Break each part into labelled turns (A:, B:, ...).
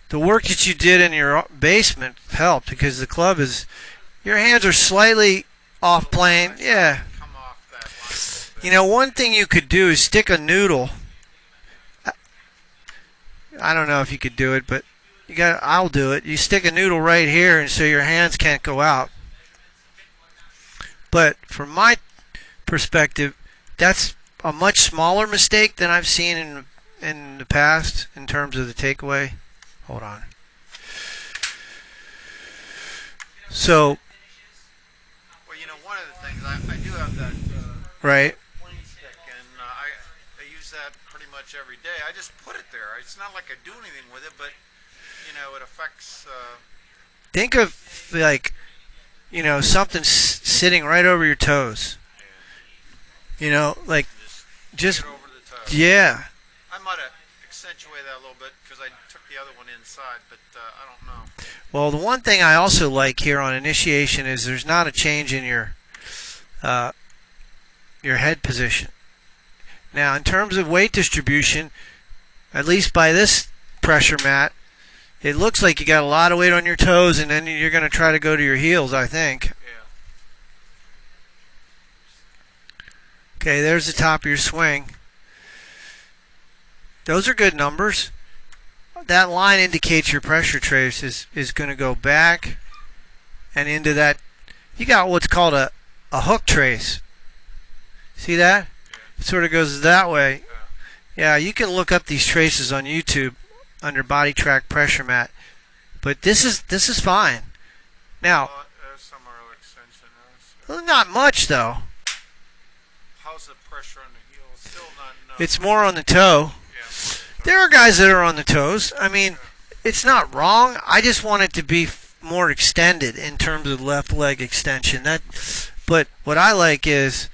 A: the work that you did in your basement helped because the club is, your hands are slightly off plane. Yeah. You know, one thing you could do is stick a noodle. I don't know if you could do it, but I'll do it. You stick a noodle right here, and so your hands can't go out. But from my perspective, that's a much smaller mistake than I've seen in the past in terms of the takeaway. Hold on. So.
B: Well, you know, one of the things I do have that
A: right.
B: plane stick, and I use that pretty much every day. I just put it there. It's not like I do anything with it, but you know, it affects.
A: Think of like, you know, something sitting right over your toes. You know, like just
B: over the toes.
A: Yeah.
B: I might have accentuated that a little bit because I took the other one inside, but I don't know.
A: Well, the one thing I also like here on initiation is there's not a change in your head position. Now, in terms of weight distribution, at least by this pressure mat, it looks like you got a lot of weight on your toes, and then you're going to try to go to your heels, I think.
B: Yeah.
A: Okay, there's the top of your swing. Those are good numbers. That line indicates your pressure trace is going to go back and into that. You got what's called a hook trace. See that? It sort of goes that way. Yeah, you can look up these traces on YouTube under body track pressure mat. But this is fine. Now,
B: there's some early extension.
A: Well, not much though.
B: How's the pressure on the heel? Still not enough.
A: It's more on the toe. There are guys that are on the toes. I mean, it's not wrong. I just want it to be more extended in terms of left leg extension. But what I like is,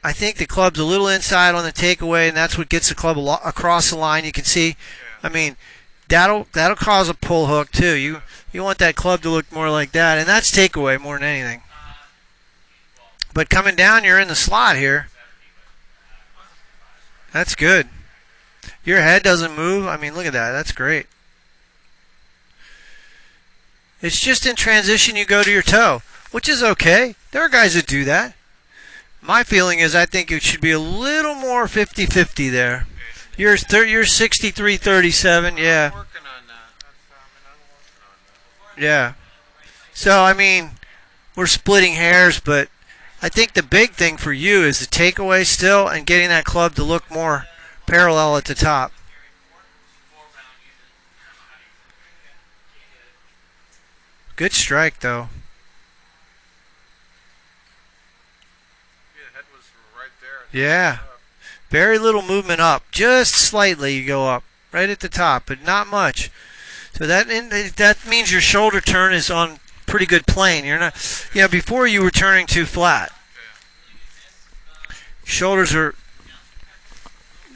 A: I think the club's a little inside on the takeaway, and that's what gets the club across the line. You can see, I mean, that'll cause a pull hook too. You want that club to look more like that, and that's takeaway more than anything. But coming down, you're in the slot here. That's good. Your head doesn't move. I mean, look at that. That's great. It's just in transition you go to your toe, which is okay. There are guys that do that. My feeling is I think it should be a little more 50-50 there. You're 63-37, yeah.
B: I'm working on that.
A: Yeah. So, I mean, we're splitting hairs, but I think the big thing for you is the takeaway still and getting that club to look more parallel at the top. Good strike, though.
B: Yeah, the head was right there.
A: Yeah. Very little movement up. Just slightly you go up. Right at the top, but not much. So that means your shoulder turn is on pretty good plane. You're not, before you were turning too flat. Shoulders are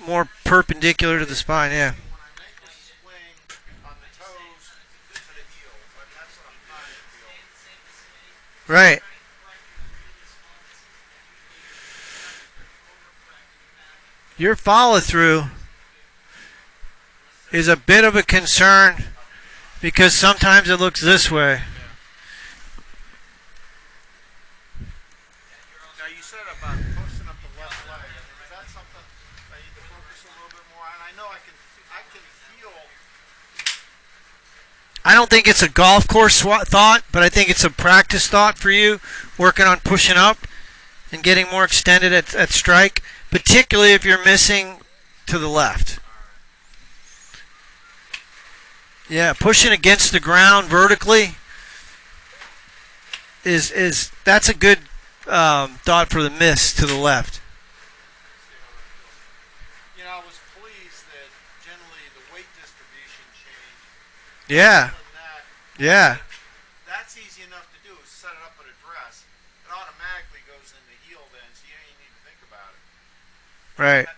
A: more perpendicular to the spine, yeah. Right. Your follow through is a bit of a concern because sometimes it looks this way.
B: Now you said about posting up the left leg. Is that something I need to focus a little bit more on? I know I can feel.
A: I don't think it's a golf course thought, but I think it's a practice thought for you, working on pushing up and getting more extended at strike, particularly if you're missing to the left. Yeah, pushing against the ground vertically that's a good thought for the miss to the left.
B: You know, I was pleased that generally the weight distribution changed.
A: Yeah. Yeah.
B: That's easy enough to do. Is set it up at a dress. It automatically goes in the heel then, so you don't even need to think about it.
A: Right.